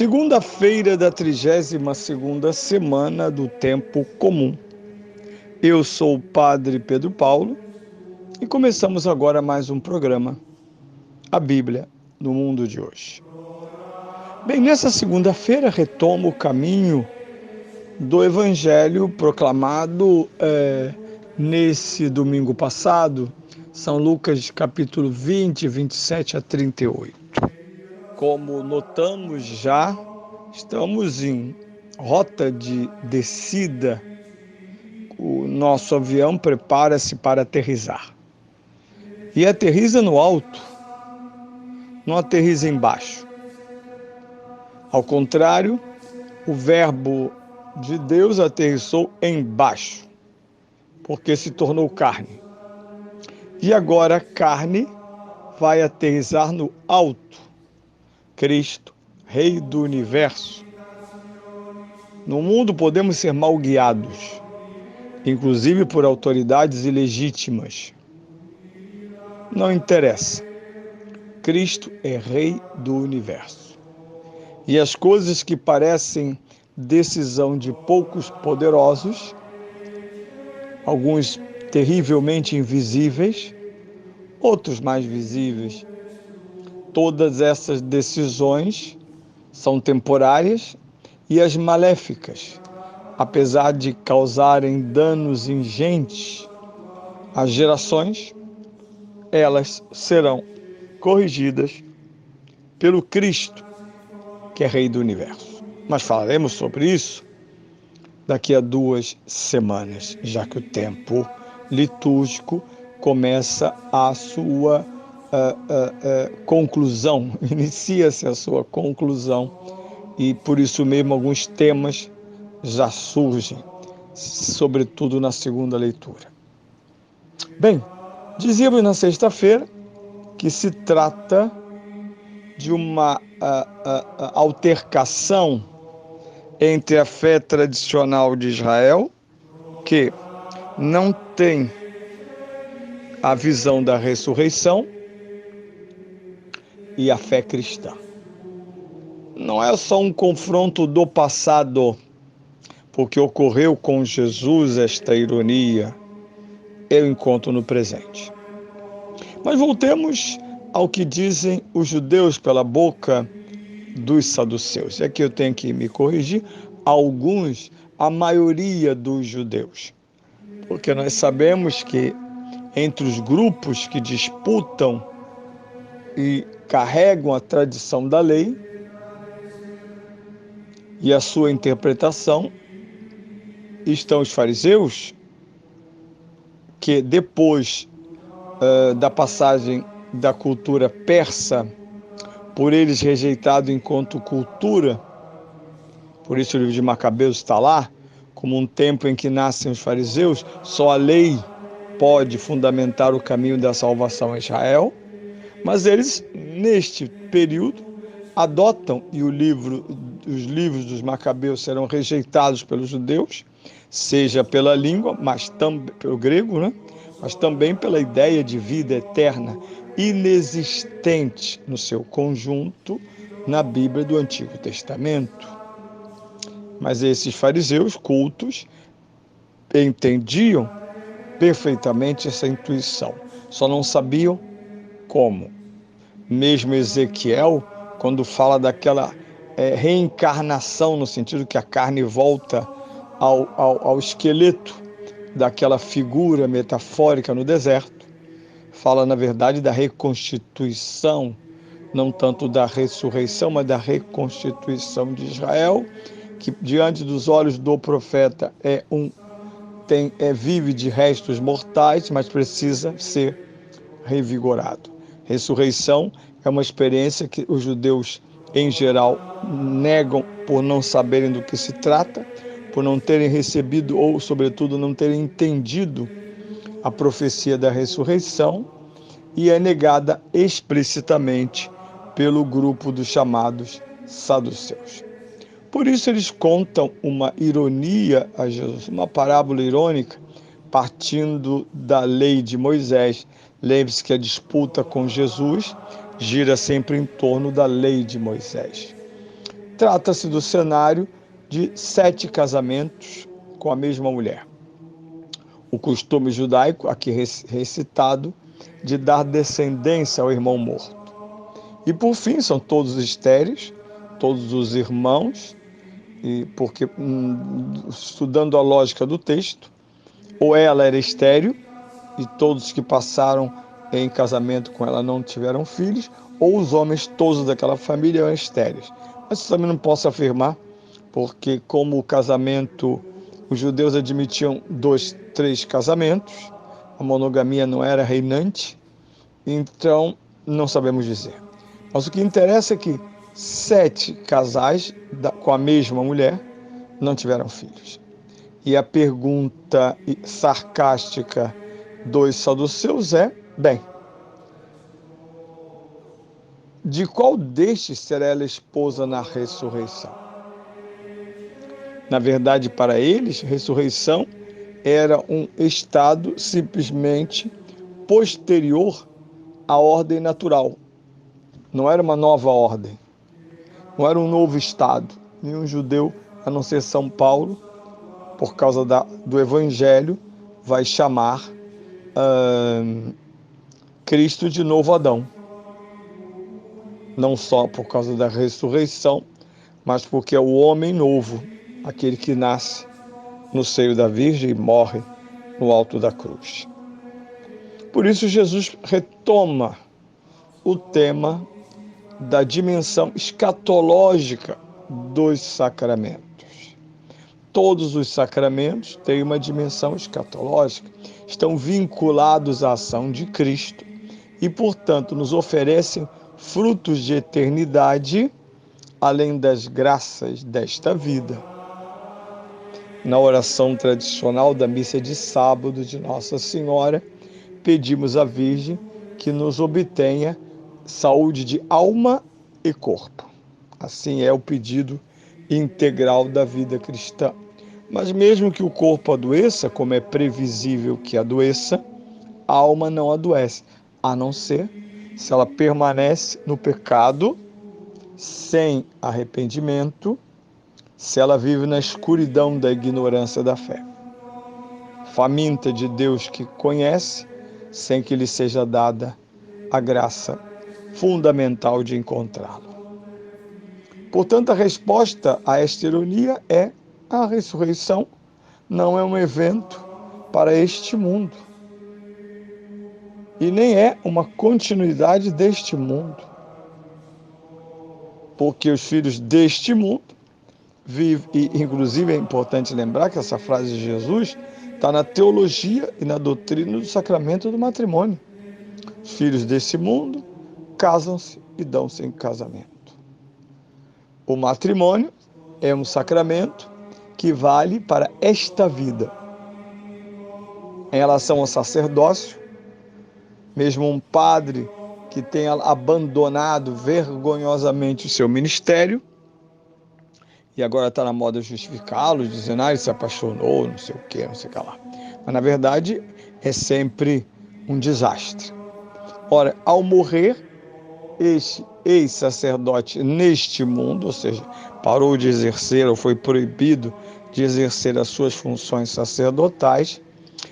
Segunda-feira da 32ª semana do Tempo Comum. Eu sou o Padre Pedro Paulo e começamos agora mais um programa, a Bíblia no Mundo de Hoje. Bem, nessa segunda-feira retomo o caminho do Evangelho proclamado nesse domingo passado, São Lucas capítulo 20, 27 a 38. Como notamos já, estamos em rota de descida. O nosso avião prepara-se para aterrissar. E aterrissa no alto, não aterrissa embaixo. Ao contrário, o Verbo de Deus aterrissou embaixo, porque se tornou carne. E agora a carne vai aterrissar no alto. Cristo, Rei do Universo. No mundo podemos ser mal guiados, inclusive por autoridades ilegítimas. Não interessa. Cristo é Rei do Universo. E as coisas que parecem decisão de poucos poderosos, alguns terrivelmente invisíveis, outros mais visíveis, todas essas decisões são temporárias e as maléficas, apesar de causarem danos ingentes às gerações, elas serão corrigidas pelo Cristo, que é Rei do Universo. Mas falaremos sobre isso daqui a 2 semanas, já que o tempo litúrgico começa a sua conclusão, inicia-se a sua conclusão, e por isso mesmo alguns temas já surgem, sobretudo na segunda leitura. Bem, dizíamos na sexta-feira que se trata de uma altercação entre a fé tradicional de Israel, que não tem a visão da ressurreição, e a fé cristã. Não é só um confronto do passado, porque ocorreu com Jesus esta ironia, eu encontro no presente. Mas voltemos ao que dizem os judeus pela boca dos saduceus. É que eu tenho que me corrigir, alguns, a maioria dos judeus. Porque nós sabemos que entre os grupos que disputam e carregam a tradição da lei e a sua interpretação, estão os fariseus, que depois da passagem da cultura persa, por eles rejeitado enquanto cultura, por isso o livro de Macabeus está lá, como um tempo em que nascem os fariseus, só a lei pode fundamentar o caminho da salvação a Israel, mas eles, neste período, adotam, e os livros dos Macabeus serão rejeitados pelos judeus, seja pela língua, mas também pelo grego, né? Mas também pela ideia de vida eterna, inexistente no seu conjunto na Bíblia do Antigo Testamento. Mas esses fariseus cultos entendiam perfeitamente essa intuição, só não sabiam como. Mesmo Ezequiel, quando fala daquela reencarnação, no sentido que a carne volta ao esqueleto daquela figura metafórica no deserto, fala, na verdade, da reconstituição, não tanto da ressurreição, mas da reconstituição de Israel, que diante dos olhos do profeta vive de restos mortais, mas precisa ser revigorado. Ressurreição é uma experiência que os judeus, em geral, negam por não saberem do que se trata, por não terem recebido ou, sobretudo, não terem entendido a profecia da ressurreição, e é negada explicitamente pelo grupo dos chamados saduceus. Por isso eles contam uma ironia a Jesus, uma parábola irônica, partindo da lei de Moisés. Lembre-se que a disputa com Jesus gira sempre em torno da lei de Moisés. trata-se do cenário de 7 casamentos com a mesma mulher. O costume judaico, aqui recitado, de dar descendência ao irmão morto. E por fim, são todos estéreis, todos os irmãos, e porque, estudando a lógica do texto, ou ela era estéril, e todos que passaram em casamento com ela não tiveram filhos, ou os homens todos daquela família eram estéreis. Mas isso também não posso afirmar, porque como o casamento, os judeus admitiam 2, 3 casamentos, a monogamia não era reinante, então não sabemos dizer. Mas o que interessa é que 7 casais com a mesma mulher não tiveram filhos. E a pergunta sarcástica dos saduceus é, bem, de qual destes será ela esposa na ressurreição? Na verdade, para eles, ressurreição era um estado simplesmente posterior à ordem natural. Não era uma nova ordem, não era um novo estado. Nenhum judeu, a não ser São Paulo, por causa do Evangelho, vai chamar Cristo de novo Adão. Não só por causa da ressurreição, mas porque é o homem novo, aquele que nasce no seio da Virgem e morre no alto da cruz. Por isso, Jesus retoma o tema da dimensão escatológica dos sacramentos. Todos os sacramentos têm uma dimensão escatológica, estão vinculados à ação de Cristo e, portanto, nos oferecem frutos de eternidade, além das graças desta vida. Na oração tradicional da missa de sábado de Nossa Senhora, pedimos à Virgem que nos obtenha saúde de alma e corpo. Assim é o pedido integral da vida cristã. Mas mesmo que o corpo adoeça, como é previsível que adoeça, a alma não adoece, a não ser se ela permanece no pecado, sem arrependimento, se ela vive na escuridão da ignorância da fé. Faminta de Deus que conhece, sem que lhe seja dada a graça fundamental de encontrá-lo. Portanto, a resposta a esta ironia é: a ressurreição não é um evento para este mundo e nem é uma continuidade deste mundo, porque os filhos deste mundo vivem, e inclusive é importante lembrar que essa frase de Jesus está na teologia e na doutrina do sacramento do matrimônio. Os filhos desse mundo casam-se e dão-se em casamento. O matrimônio é um sacramento que vale para esta vida. Em relação ao sacerdócio, mesmo um padre que tenha abandonado vergonhosamente o seu ministério, e agora está na moda justificá-lo, dizendo, ele se apaixonou, não sei o que, não sei o que lá. Mas, na verdade, é sempre um desastre. Ora, ao morrer, este ex-sacerdote neste mundo, ou seja, parou de exercer ou foi proibido de exercer as suas funções sacerdotais,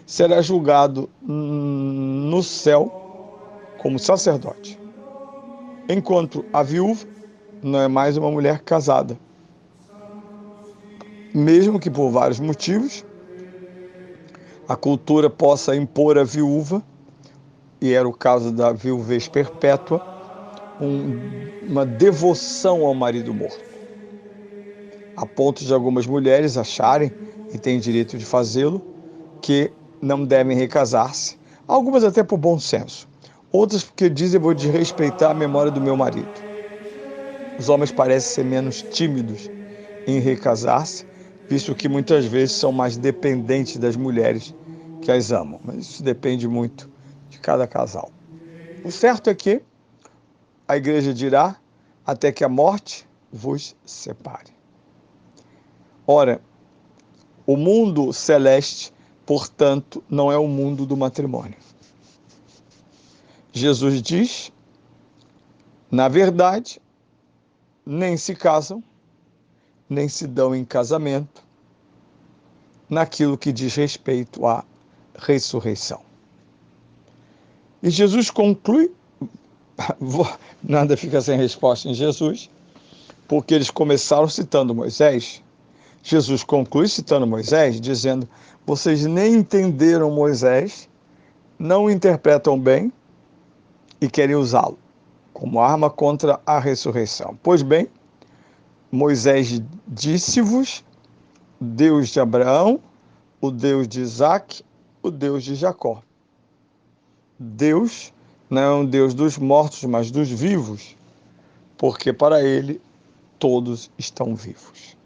será julgado no céu como sacerdote. Enquanto a viúva não é mais uma mulher casada. Mesmo que por vários motivos a cultura possa impor à viúva, e era o caso da viuvez perpétua, uma devoção ao marido morto, a ponto de algumas mulheres acharem, e têm direito de fazê-lo, que não devem recasar-se, algumas até por bom senso, outras porque dizem: vou desrespeitar a memória do meu marido. Os homens parecem ser menos tímidos em recasar-se, visto que muitas vezes são mais dependentes das mulheres que as amam, mas isso depende muito de cada casal. O certo é que a igreja dirá: até que a morte vos separe. Ora, o mundo celeste, portanto, não é o mundo do matrimônio. Jesus diz, na verdade, nem se casam, nem se dão em casamento naquilo que diz respeito à ressurreição. E Jesus conclui, nada fica sem resposta em Jesus, porque eles começaram citando Moisés. Jesus conclui citando Moisés, dizendo: vocês nem entenderam Moisés, não o interpretam bem e querem usá-lo como arma contra a ressurreição. Pois bem, Moisés disse-vos, Deus de Abraão, o Deus de Isaque, o Deus de Jacó. Deus não é um Deus dos mortos, mas dos vivos, porque para ele todos estão vivos.